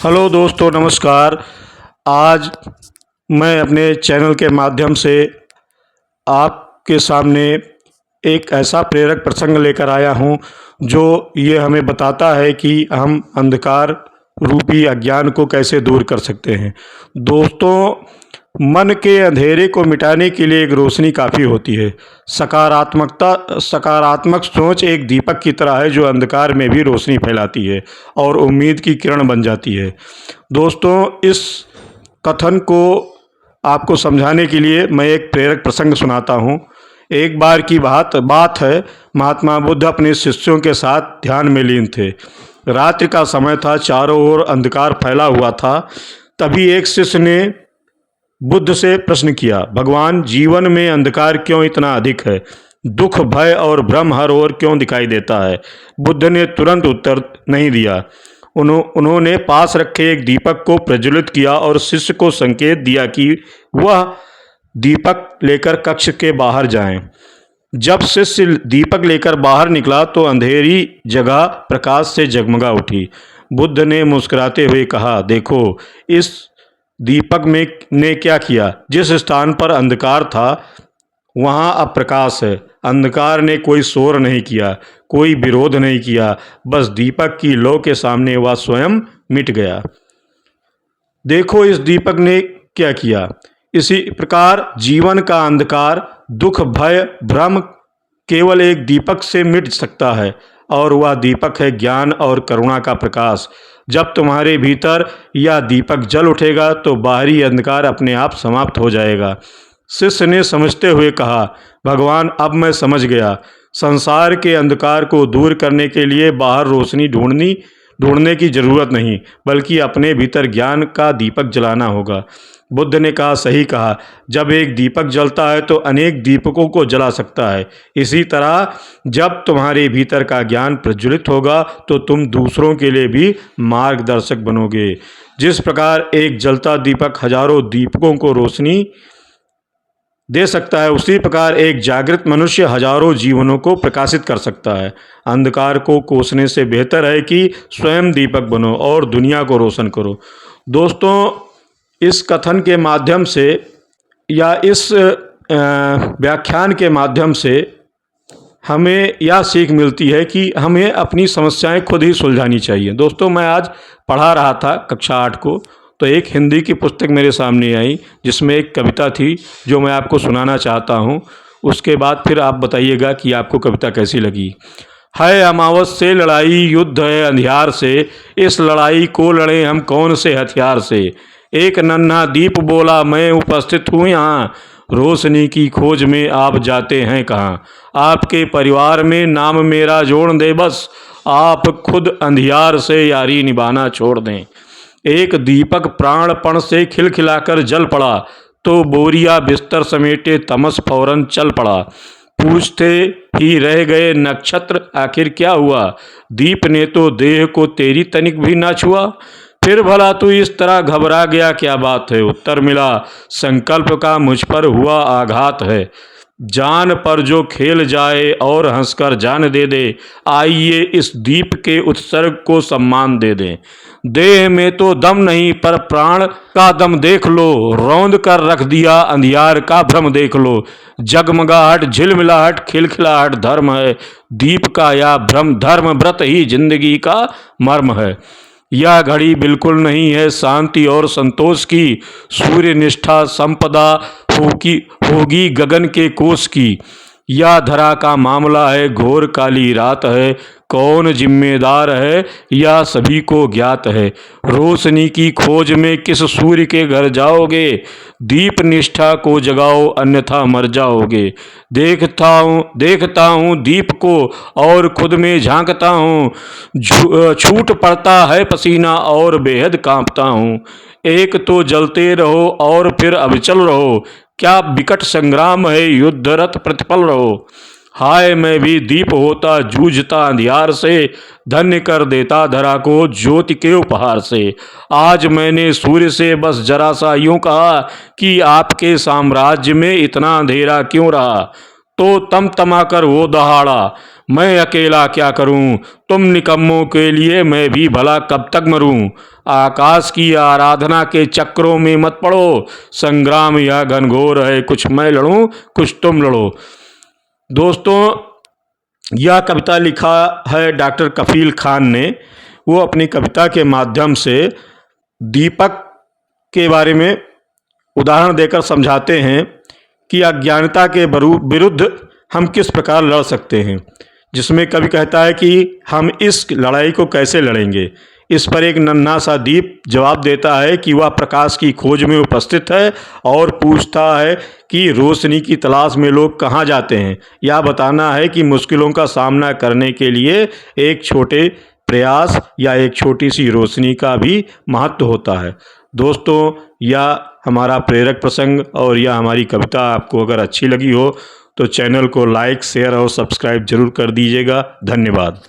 Hello दोस्तों, नमस्कार। आज मैं अपने चैनल के माध्यम से आपके सामने एक ऐसा प्रेरक प्रसंग लेकर आया हूं जो ये हमें बताता है कि हम अंधकार रूपी अज्ञान को कैसे दूर कर सकते हैं। दोस्तों, मन के अंधेरे को मिटाने के लिए एक रोशनी काफ़ी होती है। सकारात्मक सोच एक दीपक की तरह है जो अंधकार में भी रोशनी फैलाती है और उम्मीद की किरण बन जाती है। दोस्तों, इस कथन को आपको समझाने के लिए मैं एक प्रेरक प्रसंग सुनाता हूँ। एक बार की बात है, महात्मा बुद्ध अपने शिष्यों के साथ ध्यान में लीन थे। रात्रि का समय था, चारों ओर अंधकार फैला हुआ था। तभी एक शिष्य ने बुद्ध से प्रश्न किया, भगवान, जीवन में अंधकार क्यों इतना अधिक है? दुख, भय और भ्रम हर ओर क्यों दिखाई देता है? बुद्ध ने तुरंत उत्तर नहीं दिया। उन्होंने पास रखे एक दीपक को प्रज्वलित किया और शिष्य को संकेत दिया कि वह दीपक लेकर कक्ष के बाहर जाएं। जब शिष्य दीपक लेकर बाहर निकला तो अंधेरी जगह प्रकाश से जगमगा उठी। बुद्ध ने मुस्कुराते हुए कहा, देखो, इस दीपक में ने क्या किया? जिस स्थान पर अंधकार था वहाँ अब प्रकाश है। अंधकार ने कोई शोर नहीं किया, कोई विरोध नहीं किया, बस दीपक की लौ के सामने वह स्वयं मिट गया। देखो, इस दीपक ने क्या किया। इसी प्रकार जीवन का अंधकार, दुख, भय, भ्रम केवल एक दीपक से मिट सकता है, और वह दीपक है ज्ञान और करुणा का प्रकाश। जब तुम्हारे भीतर यह दीपक जल उठेगा तो बाहरी अंधकार अपने आप समाप्त हो जाएगा। शिष्य ने समझते हुए कहा, भगवान, अब मैं समझ गया। संसार के अंधकार को दूर करने के लिए बाहर रोशनी ढूंढने की जरूरत नहीं, बल्कि अपने भीतर ज्ञान का दीपक जलाना होगा। बुद्ध ने कहा, सही कहा। जब एक दीपक जलता है तो अनेक दीपकों को जला सकता है। इसी तरह जब तुम्हारे भीतर का ज्ञान प्रज्वलित होगा तो तुम दूसरों के लिए भी मार्गदर्शक बनोगे। जिस प्रकार एक जलता दीपक हजारों दीपकों को रोशनी दे सकता है, उसी प्रकार एक जागृत मनुष्य हजारों जीवनों को प्रकाशित कर सकता है। अंधकार को कोसने से बेहतर है कि स्वयं दीपक बनो और दुनिया को रोशन करो। दोस्तों, इस कथन के माध्यम से या इस व्याख्यान के माध्यम से हमें यह सीख मिलती है कि हमें अपनी समस्याएं खुद ही सुलझानी चाहिए। दोस्तों, मैं आज पढ़ा रहा था कक्षा 8 को, तो एक हिंदी की पुस्तक मेरे सामने आई जिसमें एक कविता थी जो मैं आपको सुनाना चाहता हूँ। उसके बाद फिर आप बताइएगा कि आपको कविता कैसी लगी। है अमावस से लड़ाई, युद्ध है अंधियार से, इस लड़ाई को लड़े हम कौन से हथियार से? एक नन्हा दीप बोला, मैं उपस्थित हूँ यहाँ, रोशनी की खोज में आप जाते हैं कहाँ? आपके परिवार में नाम मेरा जोड़ दे बस, आप खुद अंधियार से यारी निभाना छोड़ दें। एक दीपक प्राणपण से खिलखिलाकर जल पड़ा, तो बोरिया बिस्तर समेटे तमस फौरन चल पड़ा। पूछते ही रह गए नक्षत्र, आखिर क्या हुआ? दीप ने तो देह को तेरी तनिक भी ना छुआ। फिर भला तू इस तरह घबरा गया, क्या बात है? उत्तर मिला, संकल्प का मुझ पर हुआ आघात है। जान पर जो खेल जाए और हंसकर जान दे दे, आइए इस दीप के उत्सर्ग को सम्मान दे दें। देह में तो दम नहीं पर प्राण का दम देख लो, रौंद कर रख दिया अंधियार का भ्रम देख लो। जगमगाहट, झिलमिलाहट, खिलखिलाहट धर्म है, दीप का या भ्रम धर्म व्रत ही जिंदगी का मर्म है। यह घड़ी बिल्कुल नहीं है शांति और संतोष की, सूर्य निष्ठा संपदा होगी गगन के कोष की। यह धरा का मामला है, घोर काली रात है, कौन जिम्मेदार है यह सभी को ज्ञात है। रोशनी की खोज में किस सूर्य के घर जाओगे? दीप निष्ठा को जगाओ अन्यथा मर जाओगे। देखता हूँ दीप को और खुद में झांकता हूँ, छूट पड़ता है पसीना और बेहद कांपता हूँ। एक तो जलते रहो और फिर अविचल रहो, क्या विकट संग्राम है, युद्धरत प्रतिपल रहो। हाय मैं भी दीप होता, जूझता अंधियार से, धन्य कर देता धरा को ज्योति के उपहार से। आज मैंने सूर्य से बस जरा सा यूं कहा कि आपके साम्राज्य में इतना अंधेरा क्यों रहा? तो तमतमा कर वो दहाड़ा, मैं अकेला क्या करूं, तुम निकम्मों के लिए मैं भी भला कब तक मरूं। आकाश की आराधना के चक्रों में मत पड़ो, संग्राम यह घनघोर है, कुछ मैं लड़ूं कुछ तुम लड़ो। दोस्तों, यह कविता लिखा है डॉक्टर कफील खान ने। वो अपनी कविता के माध्यम से दीपक के बारे में उदाहरण देकर समझाते हैं कि अज्ञानता के विरुद्ध हम किस प्रकार लड़ सकते हैं, जिसमें कवि कहता है कि हम इस लड़ाई को कैसे लड़ेंगे। इस पर एक नन्हा सा दीप जवाब देता है कि वह प्रकाश की खोज में उपस्थित है और पूछता है कि रोशनी की तलाश में लोग कहाँ जाते हैं। यह बताना है कि मुश्किलों का सामना करने के लिए एक छोटे प्रयास या एक छोटी सी रोशनी का भी महत्व होता है। दोस्तों, यह हमारा प्रेरक प्रसंग और यह हमारी कविता आपको अगर अच्छी लगी हो तो चैनल को लाइक, शेयर और सब्सक्राइब जरूर कर दीजिएगा। धन्यवाद।